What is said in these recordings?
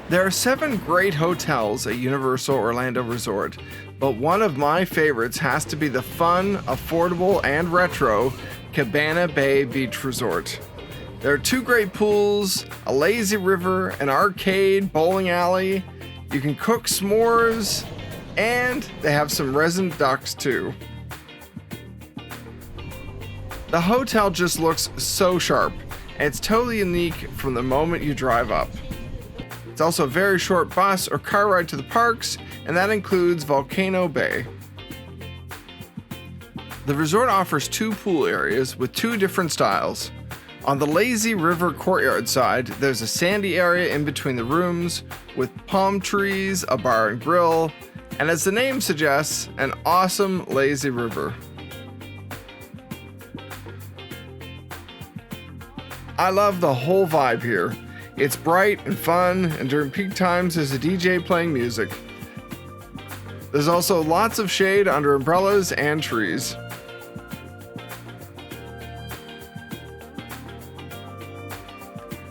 There are 7 great hotels at Universal Orlando Resort, but one of my favorites has to be the fun, affordable, and retro Cabana Bay Beach Resort. There are 2 great pools, a lazy river, an arcade, bowling alley. You can cook s'mores, and they have some resident ducks too. The hotel just looks so sharp, and it's totally unique from the moment you drive up. It's also a very short bus or car ride to the parks, and that includes Volcano Bay. The resort offers 2 pool areas with 2 different styles. On the lazy river courtyard side, there's a sandy area in between the rooms with palm trees, a bar and grill, and as the name suggests, an awesome lazy river. I love the whole vibe here. It's bright and fun, and during peak times there's a DJ playing music. There's also lots of shade under umbrellas and trees.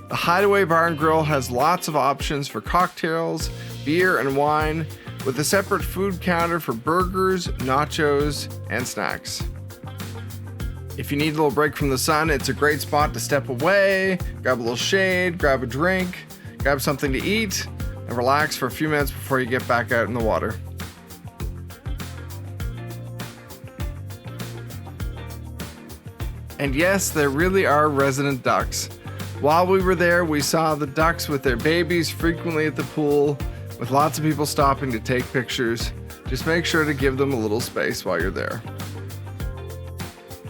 The Hideaway Bar and Grill has lots of options for cocktails, beer, and wine, with a separate food counter for burgers, nachos, and snacks. If you need a little break from the sun, it's a great spot to step away, grab a little shade, grab a drink, grab something to eat, and relax for a few minutes before you get back out in the water. And yes, there really are resident ducks. While we were there, we saw the ducks with their babies frequently at the pool, with lots of people stopping to take pictures. Just make sure to give them a little space while you're there.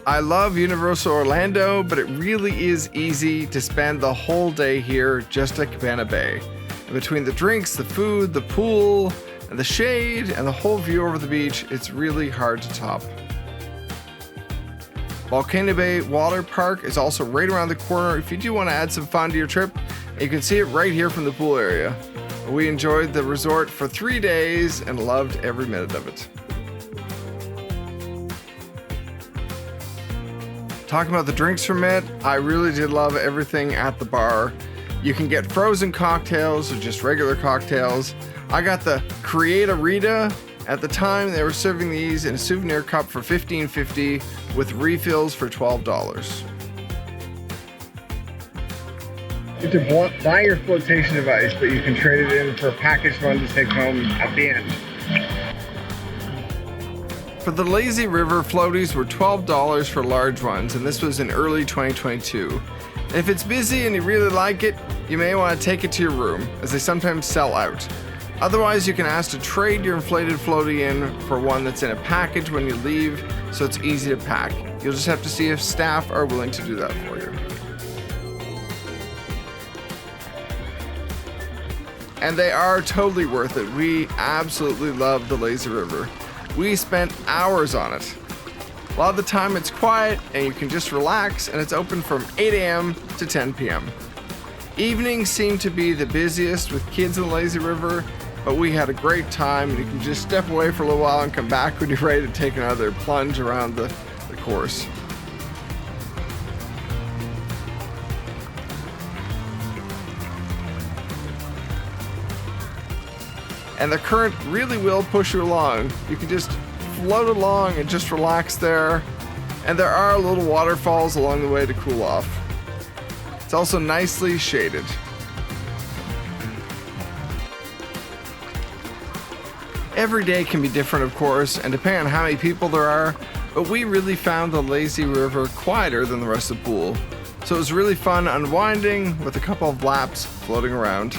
I love Universal Orlando, but it really is easy to spend the whole day here just at Cabana Bay. And between the drinks, the food, the pool, and the shade, and the whole view over the beach, it's really hard to top. Volcano Bay Water Park is also right around the corner if you do want to add some fun to your trip. And you can see it right here from the pool area. We enjoyed the resort for 3 days and loved every minute of it. Talking about the drinks from it, I really did love everything at the bar. You can get frozen cocktails or just regular cocktails. I got the Create-A-Rita. At the time, they were serving these in a souvenir cup for $15.50 with refills for $12. You have to buy your flotation device, but you can trade it in for a package one to take home at the end. For the lazy river, floaties were $12 for large ones, and this was in early 2022. And if it's busy and you really like it, you may want to take it to your room, as they sometimes sell out. Otherwise, you can ask to trade your inflated floaty in for one that's in a package when you leave, so it's easy to pack. You'll just have to see if staff are willing to do that for you. And they are totally worth it. We absolutely love the lazy river. We spent hours on it. A lot of the time it's quiet and you can just relax, and it's open from 8 a.m. to 10 p.m. Evenings seem to be the busiest with kids in the lazy river, but we had a great time, and you can just step away for a little while and come back when you're ready to take another plunge around the course. And the current really will push you along. You can just float along and just relax there. And there are little waterfalls along the way to cool off. It's also nicely shaded. Every day can be different, of course, and depending on how many people there are, but we really found the lazy river quieter than the rest of the pool. So it was really fun unwinding with a couple of laps floating around.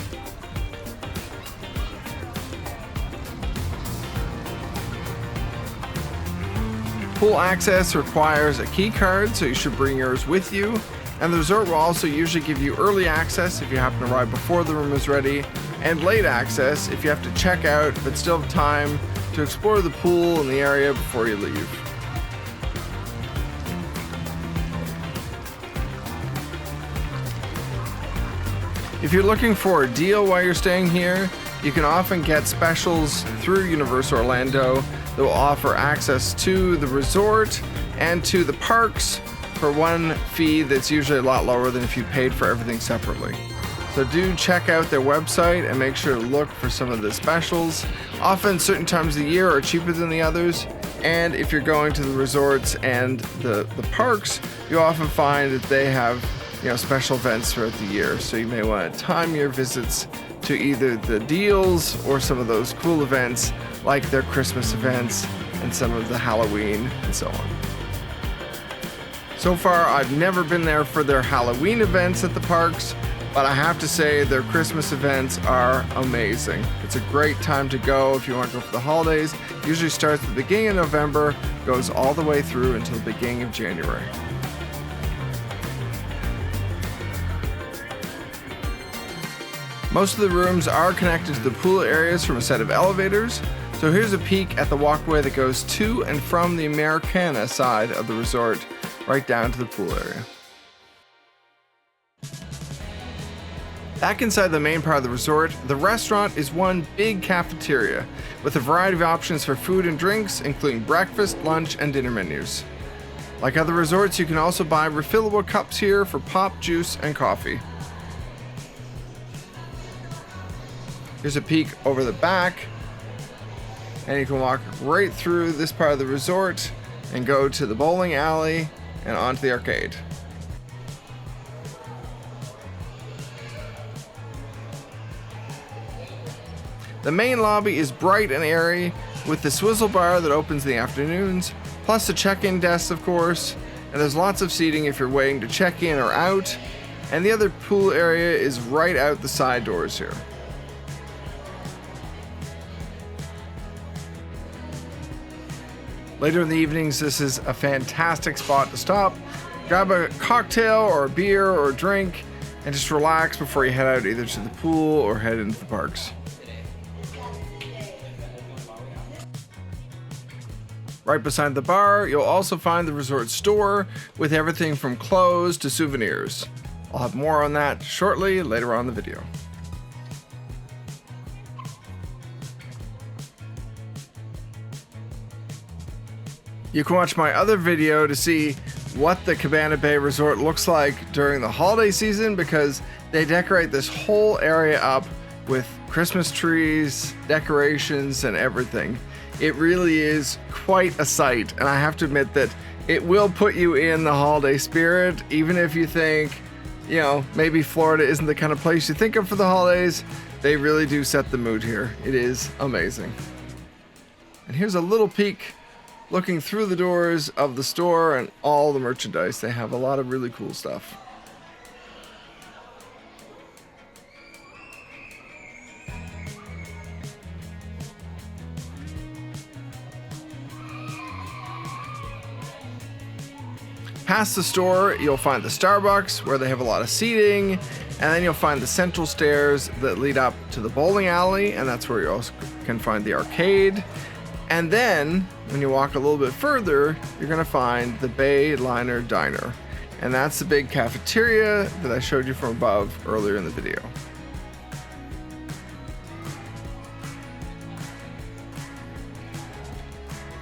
Pool access requires a key card, so you should bring yours with you. And the resort will also usually give you early access if you happen to arrive before the room is ready, and late access if you have to check out but still have time to explore the pool and the area before you leave. If you're looking for a deal while you're staying here, you can often get specials through Universal Orlando that will offer access to the resort and to the parks for one fee that's usually a lot lower than if you paid for everything separately. So do check out their website and make sure to look for some of the specials. Often certain times of the year are cheaper than the others. And if you're going to the resorts and the parks, you often find that they have, special events throughout the year. So you may want to time your visits to either the deals or some of those cool events like their Christmas events and some of the Halloween and so on. So far, I've never been there for their Halloween events at the parks, but I have to say their Christmas events are amazing. It's a great time to go if you want to go for the holidays. It usually starts at the beginning of November, goes all the way through until the beginning of January. Most of the rooms are connected to the pool areas from a set of elevators. So here's a peek at the walkway that goes to and from the Americana side of the resort, right down to the pool area. Back inside the main part of the resort, the restaurant is one big cafeteria with a variety of options for food and drinks, including breakfast, lunch, and dinner menus. Like other resorts, you can also buy refillable cups here for pop, juice, and coffee. Here's a peek over the back, and you can walk right through this part of the resort and go to the bowling alley and onto the arcade. The main lobby is bright and airy with the swizzle bar that opens in the afternoons, plus the check-in desk, of course, and there's lots of seating if you're waiting to check in or out, and the other pool area is right out the side doors here. Later in the evenings, this is a fantastic spot to stop, grab a cocktail or a beer or a drink, and just relax before you head out either to the pool or head into the parks. Right beside the bar, you'll also find the resort store with everything from clothes to souvenirs. I'll have more on that shortly later on in the video. You can watch my other video to see what the Cabana Bay Resort looks like during the holiday season, because they decorate this whole area up with Christmas trees, decorations, and everything. It really is quite a sight, and I have to admit that it will put you in the holiday spirit, even if you think, maybe Florida isn't the kind of place you think of for the holidays. They really do set the mood here. It is amazing. And here's a little peek looking through the doors of the store and all the merchandise. They have a lot of really cool stuff. Past the store, you'll find the Starbucks, where they have a lot of seating, and then you'll find the central stairs that lead up to the bowling alley, and that's where you also can find the arcade. And then, when you walk a little bit further, you're going to find the Bay Liner Diner. And that's the big cafeteria that I showed you from above earlier in the video.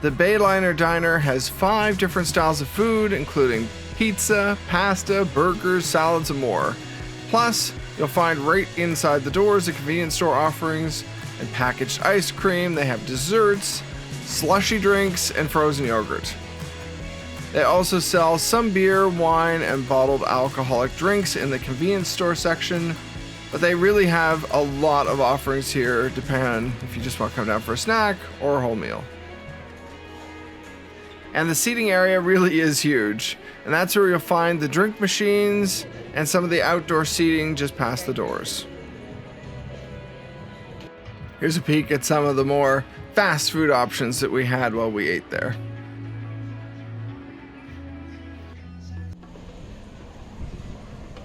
The Bay Liner Diner has 5 different styles of food, including pizza, pasta, burgers, salads, and more. Plus, you'll find right inside the doors the convenience store offerings and packaged ice cream. They have desserts, slushy drinks, and frozen yogurt. They also sell some beer, wine, and bottled alcoholic drinks in the convenience store section, but they really have a lot of offerings here, depending if you just want to come down for a snack or a whole meal. And the seating area really is huge, and that's where you'll find the drink machines and some of the outdoor seating just past the doors. Here's a peek at some of the more fast food options that we had while we ate there.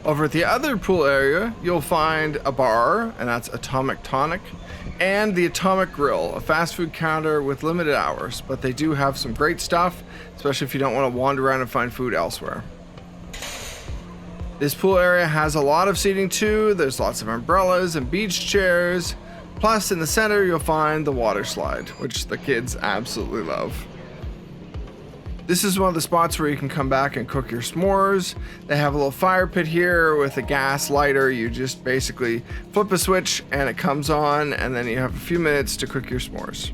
Over at the other pool area, you'll find a bar, and that's Atomic Tonic, and the Atomic Grill, a fast food counter with limited hours, but they do have some great stuff, especially if you don't want to wander around and find food elsewhere. This pool area has a lot of seating too. There's lots of umbrellas and beach chairs. Plus, in the center, you'll find the water slide, which the kids absolutely love. This is one of the spots where you can come back and cook your s'mores. They have a little fire pit here with a gas lighter. You just basically flip a switch and it comes on, and then you have a few minutes to cook your s'mores.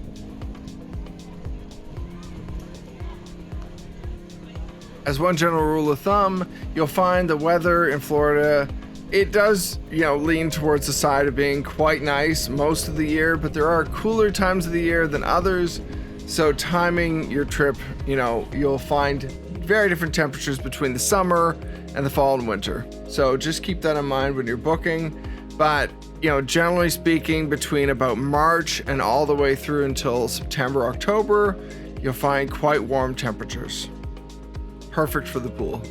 As one general rule of thumb, you'll find the weather in Florida, it does, lean towards the side of being quite nice most of the year, but there are cooler times of the year than others. So timing your trip, you'll find very different temperatures between the summer and the fall and winter. So just keep that in mind when you're booking. But, generally speaking, between about March and all the way through until September, October, you'll find quite warm temperatures. Perfect for the pool.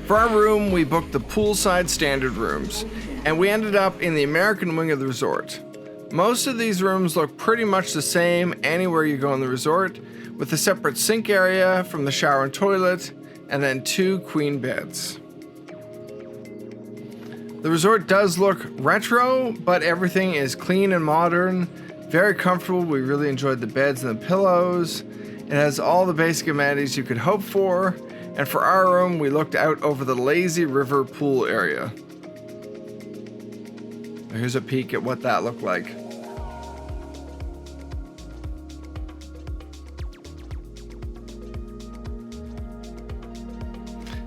For our room, we booked the Poolside Standard Rooms, and we ended up in the American wing of the resort. Most of these rooms look pretty much the same anywhere you go in the resort, with a separate sink area from the shower and toilet, and then 2 queen beds. The resort does look retro, but everything is clean and modern. Very comfortable. We really enjoyed the beds and the pillows. It has all the basic amenities you could hope for. And for our room, we looked out over the lazy river pool area. Here's a peek at what that looked like.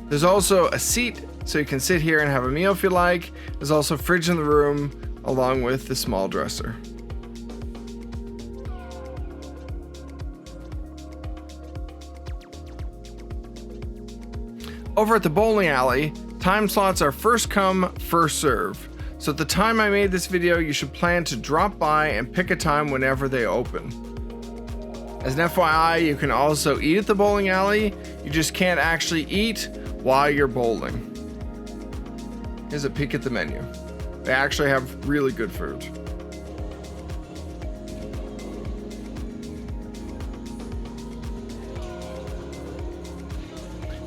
There's also a seat so you can sit here and have a meal if you like. There's also a fridge in the room along with the small dresser. Over at the bowling alley, time slots are first come, first serve. So at the time I made this video, you should plan to drop by and pick a time whenever they open. As an FYI, you can also eat at the bowling alley. You just can't actually eat while you're bowling. Here's a peek at the menu. They actually have really good food.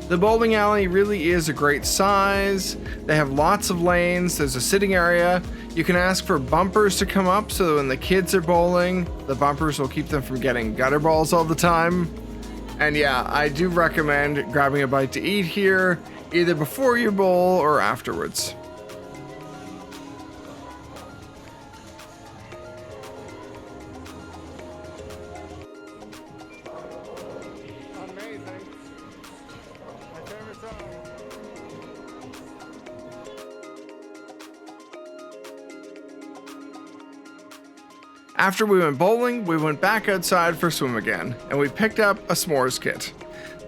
The bowling alley really is a great size. They have lots of lanes. There's a sitting area. You can ask for bumpers to come up so that when the kids are bowling, the bumpers will keep them from getting gutter balls all the time. And yeah, I do recommend grabbing a bite to eat here, either before you bowl or afterwards. After we went bowling, we went back outside for a swim again, and we picked up a s'mores kit.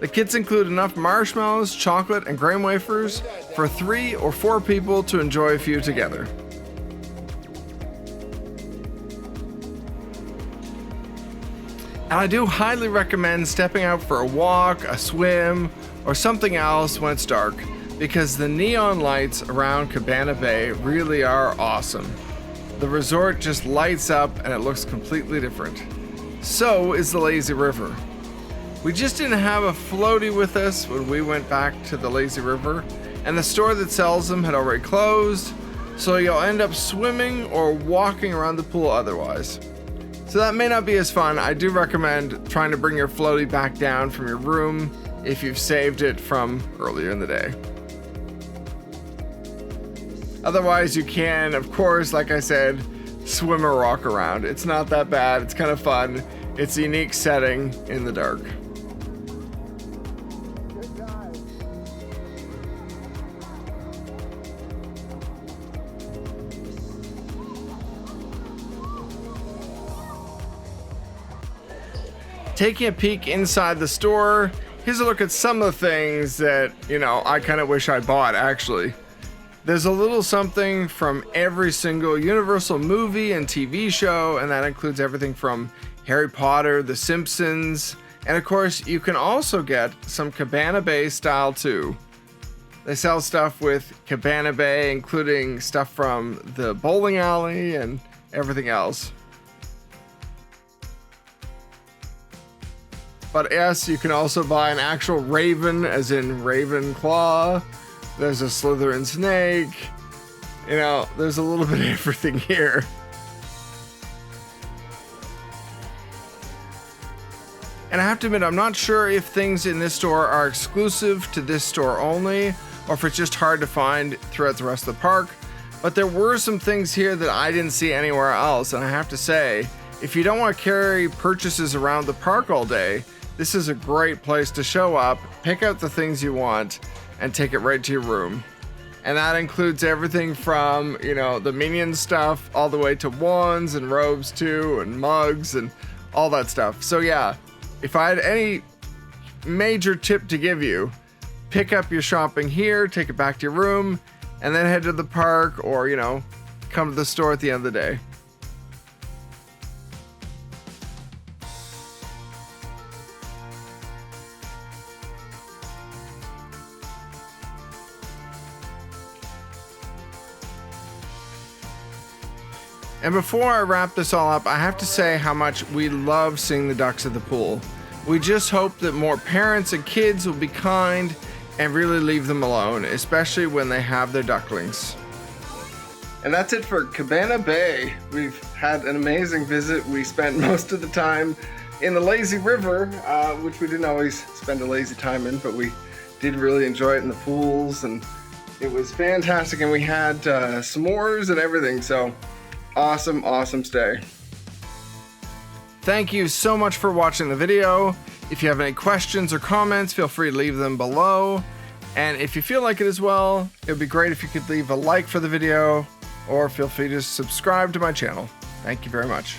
The kits include enough marshmallows, chocolate, and graham wafers for 3 or 4 people to enjoy a few together. And I do highly recommend stepping out for a walk, a swim, or something else when it's dark, because the neon lights around Cabana Bay really are awesome. The resort just lights up and it looks completely different. So is the lazy river. We just didn't have a floaty with us when we went back to the lazy river, and the store that sells them had already closed, so you'll end up swimming or walking around the pool otherwise. So that may not be as fun. I do recommend trying to bring your floaty back down from your room if you've saved it from earlier in the day. Otherwise, you can, of course, like I said, swim or walk around. It's not that bad. It's kind of fun. It's a unique setting in the dark. Taking a peek inside the store, here's a look at some of the things that, I kind of wish I bought, actually. There's a little something from every single Universal movie and TV show, and that includes everything from Harry Potter, The Simpsons, and of course, you can also get some Cabana Bay style too. They sell stuff with Cabana Bay, including stuff from the bowling alley and everything else. But yes, you can also buy an actual raven, as in Ravenclaw. There's a Slytherin snake. There's a little bit of everything here. And I have to admit, I'm not sure if things in this store are exclusive to this store only, or if it's just hard to find throughout the rest of the park. But there were some things here that I didn't see anywhere else, and I have to say, if you don't want to carry purchases around the park all day, this is a great place to show up, pick out the things you want, and take it right to your room. And that includes everything from, you know, the Minions stuff all the way to wands and robes too, and mugs and all that stuff. So yeah, if I had any major tip to give you, pick up your shopping here, take it back to your room, and then head to the park, or, you know, come to the store at the end of the day. And before I wrap this all up, I have to say how much we love seeing the ducks at the pool. We just hope that more parents and kids will be kind and really leave them alone, especially when they have their ducklings. And that's it for Cabana Bay. We've had an amazing visit. We spent most of the time in the lazy river, which we didn't always spend a lazy time in, but we did really enjoy it in the pools, and it was fantastic, and we had s'mores and everything, so awesome stay. Thank you so much for watching the video. If you have any questions or comments, feel free to leave them below. And if you feel like it as well, it would be great if you could leave a like for the video, or feel free to subscribe to my channel. Thank you very much.